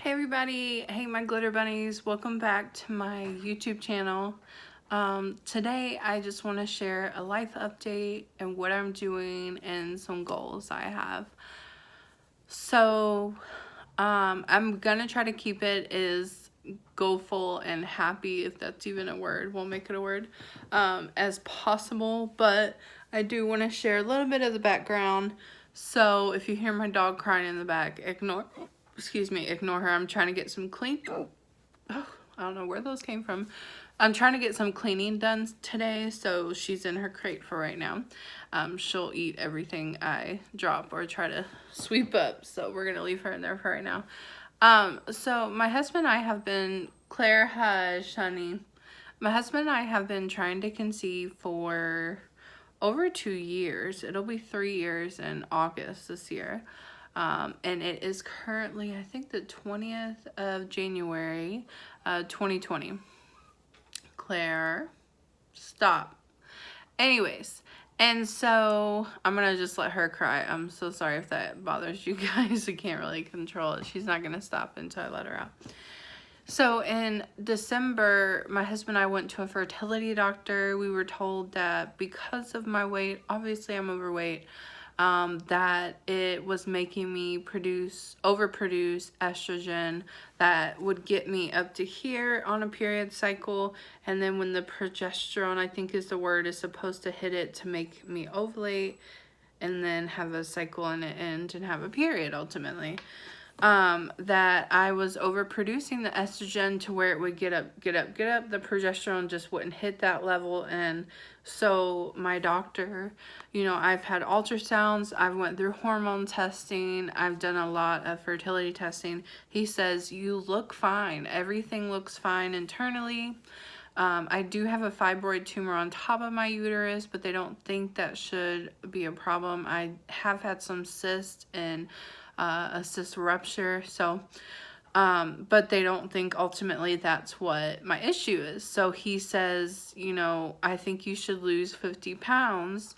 Hey everybody, hey my glitter bunnies, welcome back to my YouTube channel. Today I just want to share a life update and what I'm doing and some goals I have. So I'm gonna try to keep it as goalful and happy, if that's even a word, we'll make it a word, as possible, but I do want to share a little bit of the background. So if you hear my dog crying in the back, ignore her. I'm trying to get some oh, I don't know where those came from. I'm trying to get some cleaning done today, so she's in her crate for right now. She'll eat everything I drop or try to sweep up, so we're gonna leave her in there for right now. So my husband and I have been, Claire, hush, honey. My husband and I have been trying to conceive for over 2 years. It'll be 3 years in August this year. And it is currently, I think, the 20th of January, 2020. Claire, stop. Anyways, and so I'm gonna just let her cry. I'm so sorry if that bothers you guys. I can't really control it. She's not gonna stop until I let her out. So in December, my husband and I went to a fertility doctor. We were told that because of my weight, obviously I'm overweight, that it was making me overproduce estrogen that would get me up to here on a period cycle. And then when the progesterone, I think is the word, is supposed to hit it to make me ovulate and then have a cycle and it end and have a period ultimately. That I was overproducing the estrogen to where it would get up. The progesterone just wouldn't hit that level. And so my doctor, I've had ultrasounds, I've went through hormone testing, I've done a lot of fertility testing. He says, you look fine. Everything looks fine internally. I do have a fibroid tumor on top of my uterus, but they don't think that should be a problem. I have had some cysts and a cyst rupture, so but they don't think ultimately that's what my issue is. So he says, I think you should lose 50 pounds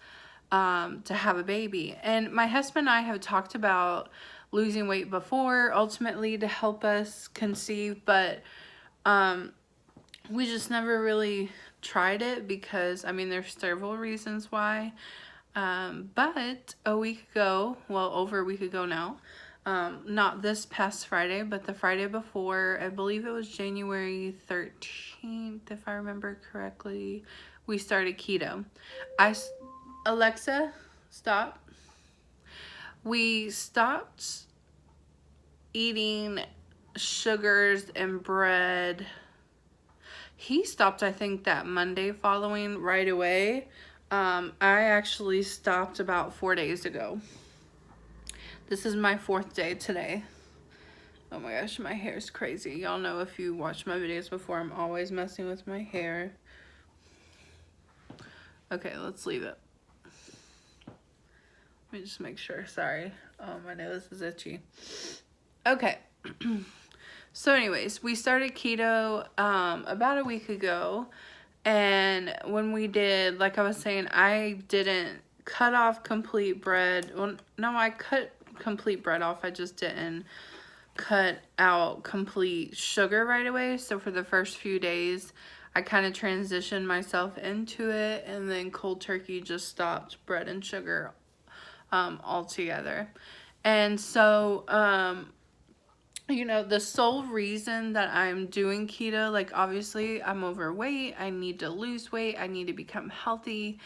to have a baby. And my husband and I have talked about losing weight before, ultimately to help us conceive, but we just never really tried it because, there's several reasons why. But a week ago, well, over a week ago now, not this past Friday, but the Friday before, I believe it was January 13th, if I remember correctly, we started keto. Alexa, stop. We stopped eating sugars and bread. He stopped, I think, that Monday following right away. I actually stopped about 4 days ago. This is my 4th day today. Oh my gosh, my hair is crazy. Y'all know if you watch my videos before, I'm always messing with my hair. Okay, let's leave it. Let me just make sure. Sorry. Oh, my nose is itchy. Okay. So anyways, we started keto about a week ago. And when we did, like I was saying, I didn't cut off complete bread. Well, no, I cut complete bread off. I just didn't cut out complete sugar right away. So for the first few days, I kind of transitioned myself into it, and then cold turkey just stopped bread and sugar altogether. And so, the sole reason that I'm doing keto, like obviously I'm overweight, I need to lose weight, I need to become healthy,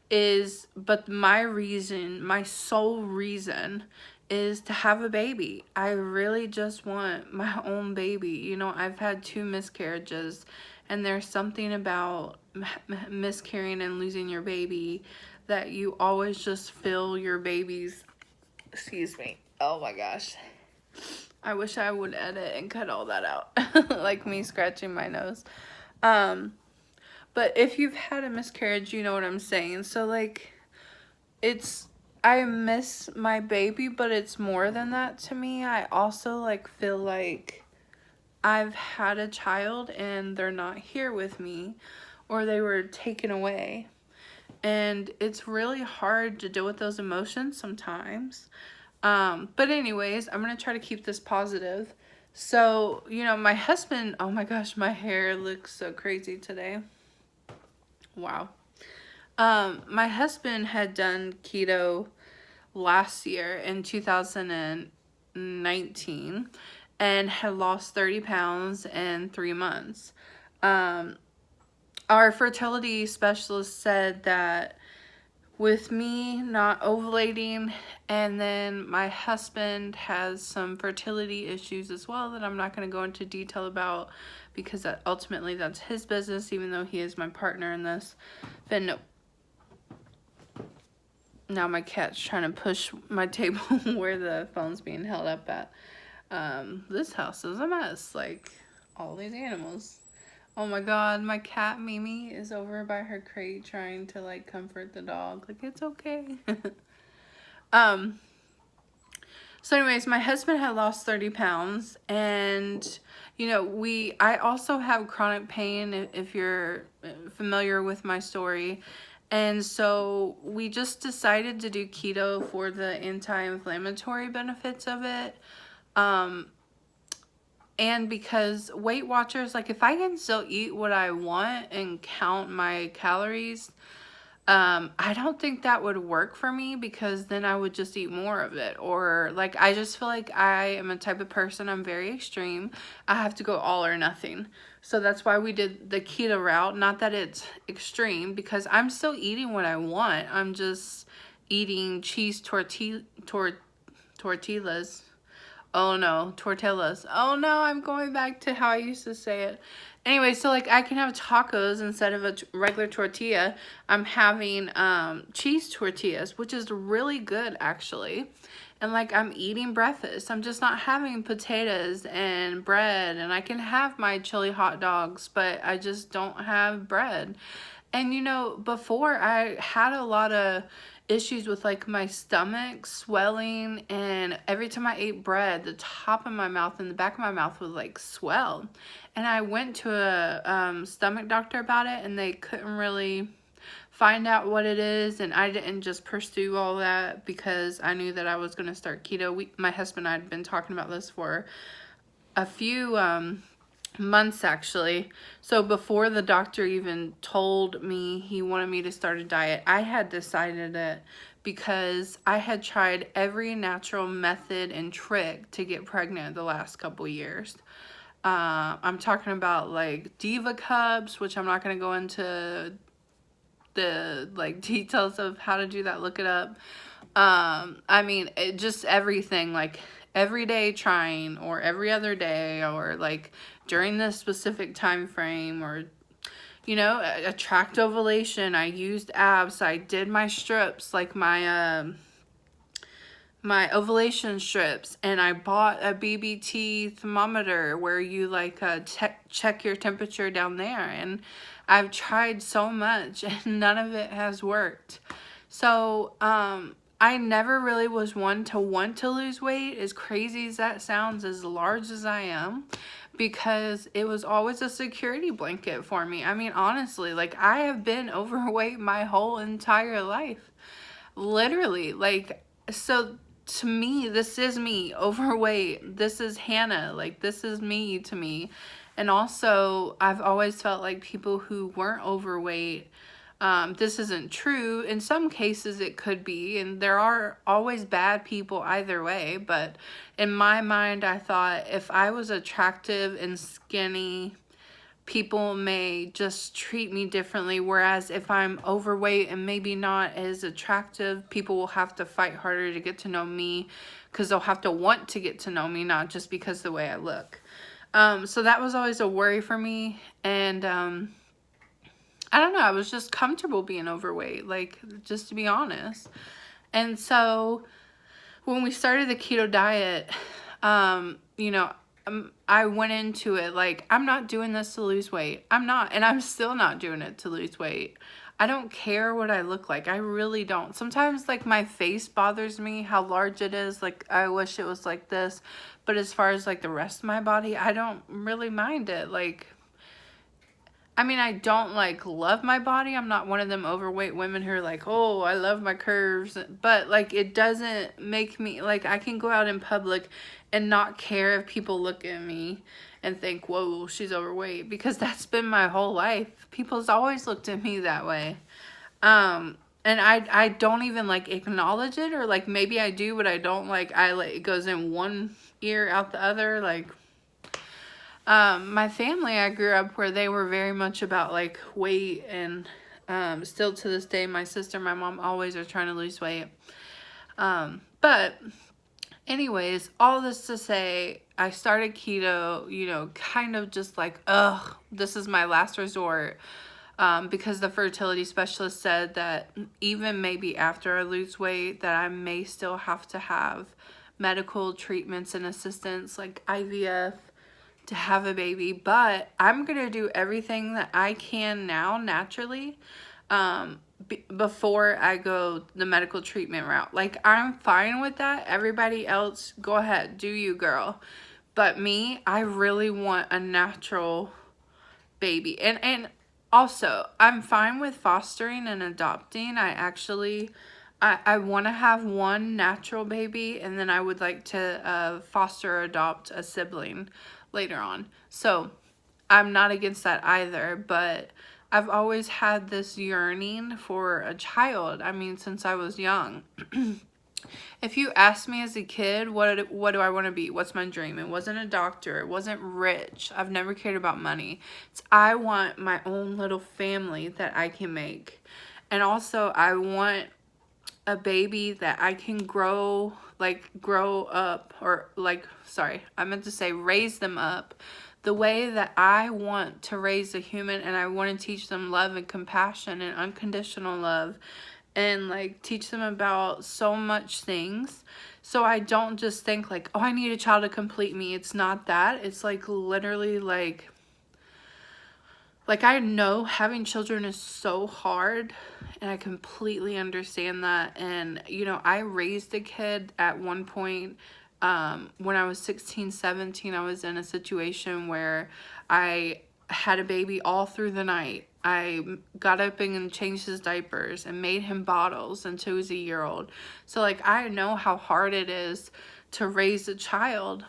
but my sole reason is to have a baby. I really just want my own baby. I've had 2 miscarriages, and there's something about miscarrying and losing your baby that you always just feel your baby's, excuse me, oh my gosh. I wish I would edit and cut all that out, like me scratching my nose. But if you've had a miscarriage, you know what I'm saying. So, like, I miss my baby, but it's more than that to me. I also, like, feel like I've had a child and they're not here with me, or they were taken away. And it's really hard to deal with those emotions sometimes. But anyways, I'm going to try to keep this positive. So, my husband, oh my gosh, my hair looks so crazy today. Wow. My husband had done keto last year in 2019 and had lost 30 pounds in 3 months. Our fertility specialist said that with me not ovulating, and then my husband has some fertility issues as well that I'm not going to go into detail about because ultimately that's his business, even though he is my partner in this. Then now my cat's trying to push my table where the phone's being held up at. This house is a mess, like all these animals. Oh my god, my cat Mimi is over by her crate trying to like comfort the dog. Like, it's okay. um so anyways, my husband had lost 30 pounds, and I also have chronic pain, if you're familiar with my story. And so we just decided to do keto for the anti-inflammatory benefits of it. And because Weight Watchers, like, if I can still eat what I want and count my calories, I don't think that would work for me, because then I would just eat more of it. Or like, I just feel like I am a type of person, I'm very extreme. I have to go all or nothing. So that's why we did the keto route. Not that it's extreme, because I'm still eating what I want. I'm just eating cheese tortillas. Oh no, tortillas. Oh no, I'm going back to how I used to say it. Anyway, so like, I can have tacos instead of a regular tortilla. I'm having cheese tortillas, which is really good actually. And like, I'm eating breakfast. I'm just not having potatoes and bread. And I can have my chili hot dogs, but I just don't have bread. And before, I had a lot of issues with like my stomach swelling, and every time I ate bread, the top of my mouth and the back of my mouth would like swell. And I went to a stomach doctor about it, and they couldn't really find out what it is. And I didn't just pursue all that because I knew that I was going to start keto. My husband and I had been talking about this for a few months actually. So before the doctor even told me he wanted me to start a diet, I had decided it, because I had tried every natural method and trick to get pregnant the last couple years. I'm talking about like Diva Cups, which I'm not going to go into the like details of how to do that. Look it up. I mean, just everything, like every day trying, or every other day, or like during this specific time frame, or attract ovulation. I used abs. I did my strips, like my ovulation strips, and I bought a BBT thermometer where you like check your temperature down there. And I've tried so much and none of it has worked. So I never really was one to want to lose weight, as crazy as that sounds, as large as I am, because it was always a security blanket for me. I mean, honestly, like, I have been overweight my whole entire life. Literally, like, so to me, this is me, overweight. This is Hannah. Like, this is me to me. And also, I've always felt like people who weren't overweight, this isn't true. In some cases it could be, and there are always bad people either way, but in my mind, I thought if I was attractive and skinny, people may just treat me differently, whereas if I'm overweight and maybe not as attractive, people will have to fight harder to get to know me, because they'll have to want to get to know me, not just because of the way I look. So that was always a worry for me. And I don't know, I was just comfortable being overweight, like, just to be honest. And so when we started the keto diet, I went into it like, I'm not doing this to lose weight. I'm not, and I'm still not doing it to lose weight. I don't care what I look like. I really don't. Sometimes, like, my face bothers me, how large it is. Like, I wish it was like this. But as far as, like, the rest of my body, I don't really mind it. Like, I mean, I don't like love my body. I'm not one of them overweight women who are like, oh, I love my curves. But like, it doesn't make me, like, I can go out in public and not care if people look at me and think, whoa, she's overweight. Because that's been my whole life. People's always looked at me that way. And I don't even like acknowledge it, or like maybe I do, but I don't like, it goes in one ear out the other. Like, my family, I grew up where they were very much about like weight, and still to this day, my sister, my mom always are trying to lose weight. But anyways, all this to say, I started keto, you know, kind of just like, ugh, this is my last resort. Because the fertility specialist said that even maybe after I lose weight, that I may still have to have medical treatments and assistance like IVF to have a baby. But I'm going to do everything that I can now naturally before I go the medical treatment route. Like, I'm fine with that. Everybody else, go ahead, do you, girl. But me, I really want a natural baby. And also, I'm fine with fostering and adopting. I want to have one natural baby, and then I would like to foster or adopt a sibling later on. So I'm not against that either, but I've always had this yearning for a child. I mean, since I was young. If you asked me as a kid, what do I want to be? What's my dream? It wasn't a doctor. It wasn't rich. I've never cared about money. I want my own little family that I can make. And also, I want a baby that I can grow up, or like, sorry, I meant to say raise them up the way that I want to raise a human, and I want to teach them love and compassion and unconditional love, and like teach them about so much things. So I don't just think like, oh, I need a child to complete me. It's not that. It's like literally like I know having children is so hard, and I completely understand that. And you know, I raised a kid at one point. When I was 16, 17, I was in a situation where I had a baby all through the night. I got up and changed his diapers and made him bottles until he was a year old. So like, I know how hard it is to raise a child.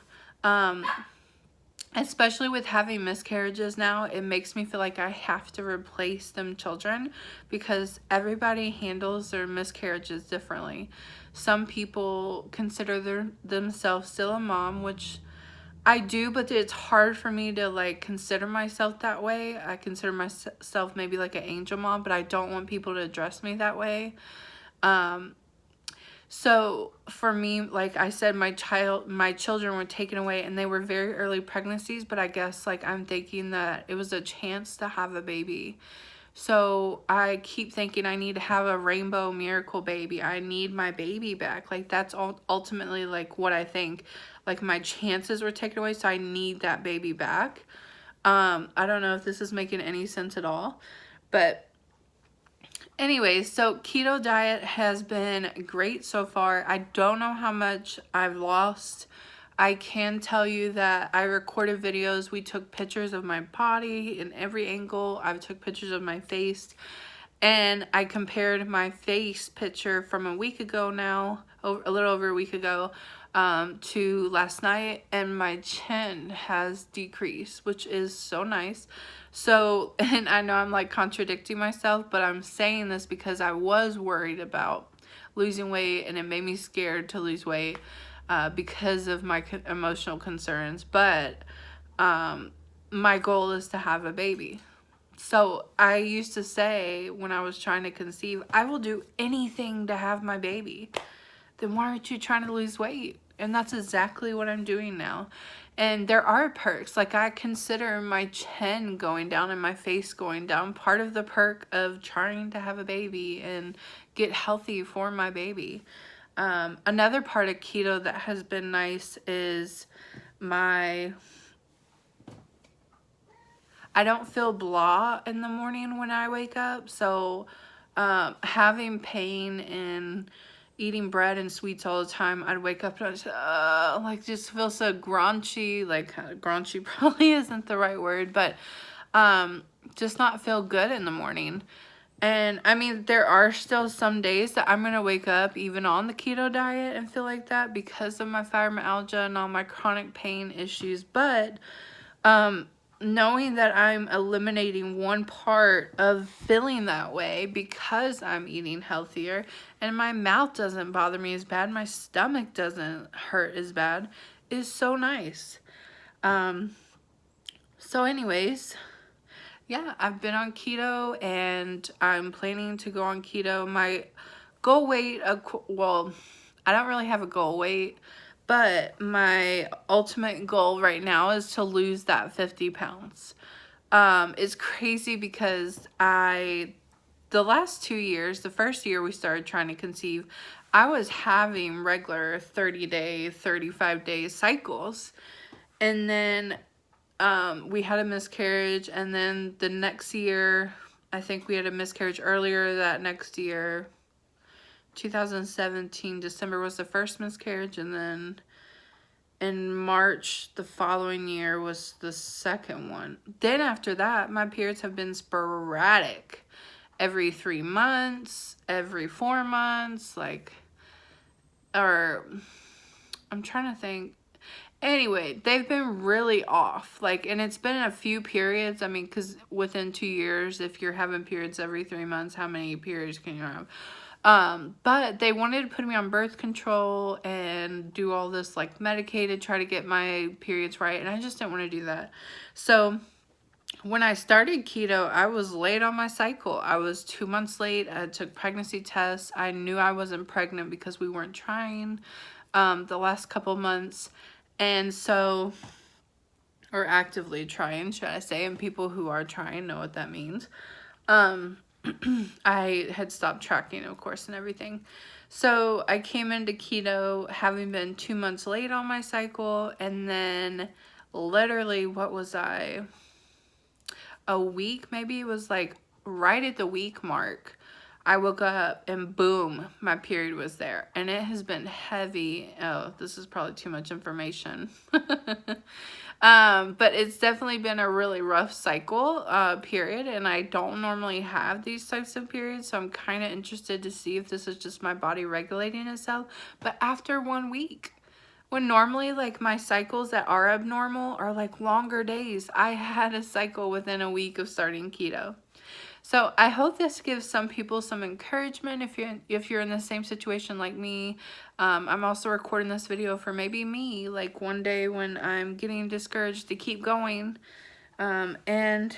Especially with having miscarriages now, it makes me feel like I have to replace them children, because everybody handles their miscarriages differently. Some people consider themselves still a mom, which I do, but it's hard for me to like consider myself that way. I consider myself maybe like an angel mom, but I don't want people to address me that way. So for me, like I said, my children were taken away, and they were very early pregnancies, but I guess like I'm thinking that it was a chance to have a baby. So I keep thinking I need to have a rainbow miracle baby. I need my baby back. Like, that's ultimately like what I think. Like, my chances were taken away, so I need that baby back. I don't know if this is making any sense at all, but anyways, so keto diet has been great so far. I don't know how much I've lost. I can tell you that I recorded videos. We took pictures of my body in every angle. I took pictures of my face. And I compared my face picture from a week ago now, a little over a week ago, to last night. And my chin has decreased, which is so nice. So, and I know I'm like contradicting myself, but I'm saying this because I was worried about losing weight, and it made me scared to lose weight because of my emotional concerns. But my goal is to have a baby. So I used to say when I was trying to conceive, I will do anything to have my baby. Then why aren't you trying to lose weight? And that's exactly what I'm doing now. And there are perks. Like, I consider my chin going down and my face going down part of the perk of trying to have a baby and get healthy for my baby. Another part of keto that has been nice is I don't feel blah in the morning when I wake up. So having pain and eating bread and sweets all the time, I'd wake up and I'd just feel so graunchy. Like, graunchy probably isn't the right word, but just not feel good in the morning. And I mean, there are still some days that I'm going to wake up even on the keto diet and feel like that because of my fibromyalgia and all my chronic pain issues. But knowing that I'm eliminating one part of feeling that way because I'm eating healthier and my mouth doesn't bother me as bad, my stomach doesn't hurt as bad, is so nice. So anyways, yeah, I've been on keto and I'm planning to go on keto. My goal weight, well, I don't really have a goal weight, but my ultimate goal right now is to lose that 50 pounds. It's crazy because the last 2 years, the first year we started trying to conceive, I was having regular 30-day, 35-day cycles. And then we had a miscarriage, and then the next year, I think we had a miscarriage earlier that next year. 2017, December was the first miscarriage, and then in March the following year was the second one. Then after that, my periods have been sporadic. Every 3 months, every 4 months, or I'm trying to think. Anyway, they've been really off. And it's been a few periods. I mean, because within 2 years, if you're having periods every 3 months, how many periods can you have? But they wanted to put me on birth control and do all this medicated, try to get my periods right. And I just didn't want to do that. So when I started keto, I was late on my cycle. I was 2 months late. I took pregnancy tests. I knew I wasn't pregnant because we weren't trying the last couple months. And so, or actively trying, should I say, and people who are trying know what that means. I had stopped tracking, of course, and everything. So I came into keto having been 2 months late on my cycle, and then literally, what was I? A week, maybe it was right at the week mark. I woke up and boom, my period was there. And it has been heavy. Oh, this is probably too much information. But it's definitely been a really rough cycle, period. And I don't normally have these types of periods. So I'm kind of interested to see if this is just my body regulating itself. But after 1 week, when normally my cycles that are abnormal are longer days, I had a cycle within a week of starting keto. So I hope this gives some people some encouragement if you're in the same situation like me. I'm also recording this video for maybe me, one day when I'm getting discouraged to keep going. And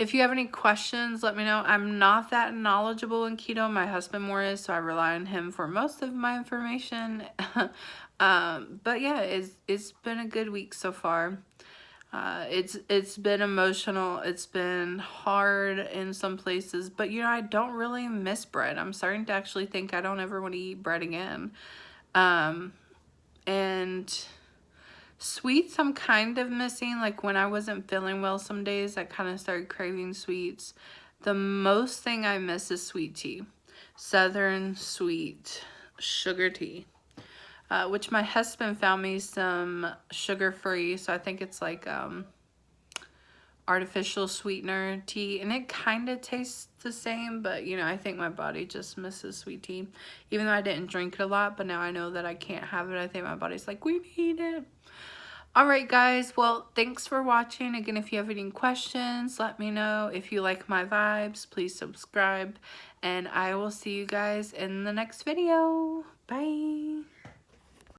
if you have any questions, let me know. I'm not that knowledgeable in keto. My husband more is, so I rely on him for most of my information. But yeah, it's been a good week so far. It's been emotional. It's been hard in some places, but I don't really miss bread. I'm starting to actually think I don't ever want to eat bread again. And sweets I'm kind of missing. When I wasn't feeling well some days, I kind of started craving sweets. The most thing I miss is sweet tea. Southern sweet sugar tea. Which my husband found me some sugar-free, so I think it's artificial sweetener tea, and it kind of tastes the same, but I think my body just misses sweet tea, even though I didn't drink it a lot, but now I know that I can't have it. I think my body's we need it. Alright guys, well, thanks for watching. Again, if you have any questions, let me know. If you like my vibes, please subscribe, and I will see you guys in the next video. Bye!